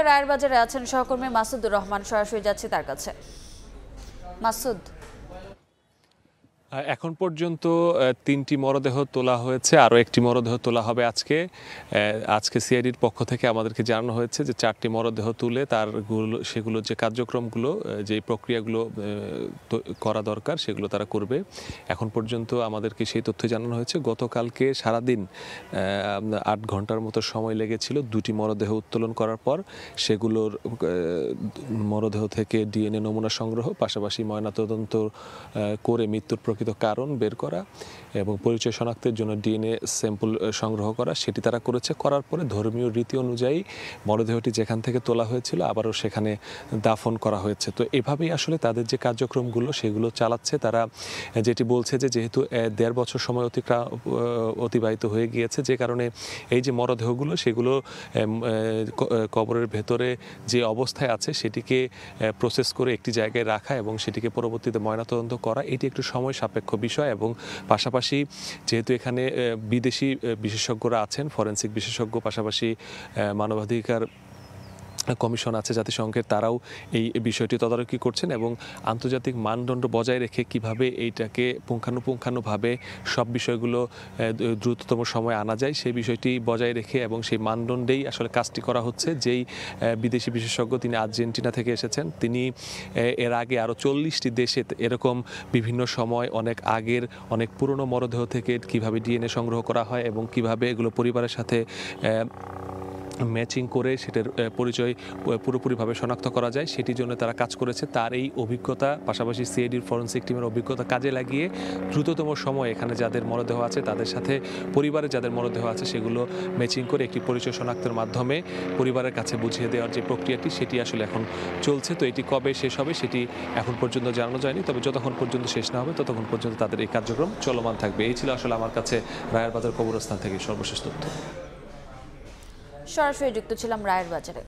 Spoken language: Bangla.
রায়ের বাজারে আছেন সহকর্মী মাসুদুর রহমান, সরাসরি যাচ্ছে তার কাছে। মাসুদ, এখন পর্যন্ত ৩টি মরদেহ তোলা হয়েছে, আরও একটি মরদেহ তোলা হবে আজকে। আজকে সিআইডির পক্ষ থেকে আমাদেরকে জানানো হয়েছে যে 4টি মরদেহ তুলে সেগুলো যে কার্যক্রমগুলো, যে প্রক্রিয়াগুলো করা দরকার সেগুলো তারা করবে। এখন পর্যন্ত আমাদেরকে সেই তথ্য জানানো হয়েছে। গতকালকে সারাদিন ৮ ঘন্টার মতো সময় লেগেছিল 2টি মরদেহ উত্তোলন করার পর সেগুলোর মরদেহ থেকে ডিএনএ নমুনা সংগ্রহ, পাশাপাশি ময়নাতদন্ত করে মৃত্যুর প্রকৃত কারণ বের করা এবং পরিচয় শনাক্তের জন্য ডিএনএ স্যাম্পল সংগ্রহ করা, সেটি তারা করেছে। করার পরে ধর্মীয় রীতি অনুযায়ী মরদেহটি যেখান থেকে তোলা হয়েছিল আবারও সেখানে দাফন করা হয়েছে। তো এভাবেই আসলে তাদের যে কার্যক্রমগুলো সেগুলো চালাচ্ছে তারা। যেটি বলছে যে যেহেতু 1.5 বছর সময় অতিবাহিত হয়ে গিয়েছে, যে কারণে এই যে মরদেহগুলো সেগুলো কবরের ভেতরে যে অবস্থায় আছে সেটিকে প্রসেস করে একটি জায়গায় রাখা এবং সেটিকে পরবর্তীতে ময়নাতদন্ত করা, এটি একটু সময় সাপেক্ষ বিষয়। এবং পাশাপাশি যেহেতু এখানে বিদেশি বিশেষজ্ঞরা আছেন, ফরেনসিক বিশেষজ্ঞ, পাশাপাশি মানবাধিকার কমিশন আছে জাতিসংঘের, তারাও এই বিষয়টি তদারকি করছেন এবং আন্তর্জাতিক মানদণ্ড বজায় রেখে কিভাবে এইটাকে পুঙ্খানুপুঙ্খানুভাবে সব বিষয়গুলো দ্রুততম সময় আনা যায় সেই বিষয়টি বজায় রেখে এবং সেই মানদণ্ডেই আসলে কাজটি করা হচ্ছে। যেই বিদেশি বিশেষজ্ঞ, তিনি আর্জেন্টিনা থেকে এসেছেন, তিনি এর আগে আরও 40টি দেশে এরকম বিভিন্ন সময় অনেক আগের অনেক পুরনো মরদেহ থেকে কিভাবে ডিএনএ সংগ্রহ করা হয় এবং কিভাবে এগুলো পরিবারের সাথে ম্যাচিং করে সেটার পরিচয় পুরোপুরিভাবে শনাক্ত করা যায়, সেটির জন্য তারা কাজ করেছে। তার এই অভিজ্ঞতা, পাশাপাশি সিআইডির ফরেনসিক টিমের অভিজ্ঞতা কাজে লাগিয়ে দ্রুততম সময়ে এখানে যাদের মরদেহ আছে তাদের সাথে পরিবারে যাদের মরদেহ আছে সেগুলো ম্যাচিং করে একটি পরিচয় শনাক্তের মাধ্যমে পরিবারের কাছে বুঝিয়ে দেওয়ার যে প্রক্রিয়াটি সেটি আসলে এখন চলছে। তো এটি কবে শেষ হবে সেটি এখন পর্যন্ত জানানো যায়নি, তবে যতক্ষণ পর্যন্ত শেষ না হবে ততক্ষণ পর্যন্ত তাদের এই কার্যক্রম চলমান থাকবে। এই ছিল আসলে আমার কাছে রায়ের বাজার কবরস্থান থেকে সর্বশেষ তথ্য। সরাসরি যুক্ত ছিলাম রায়ের বাজারে।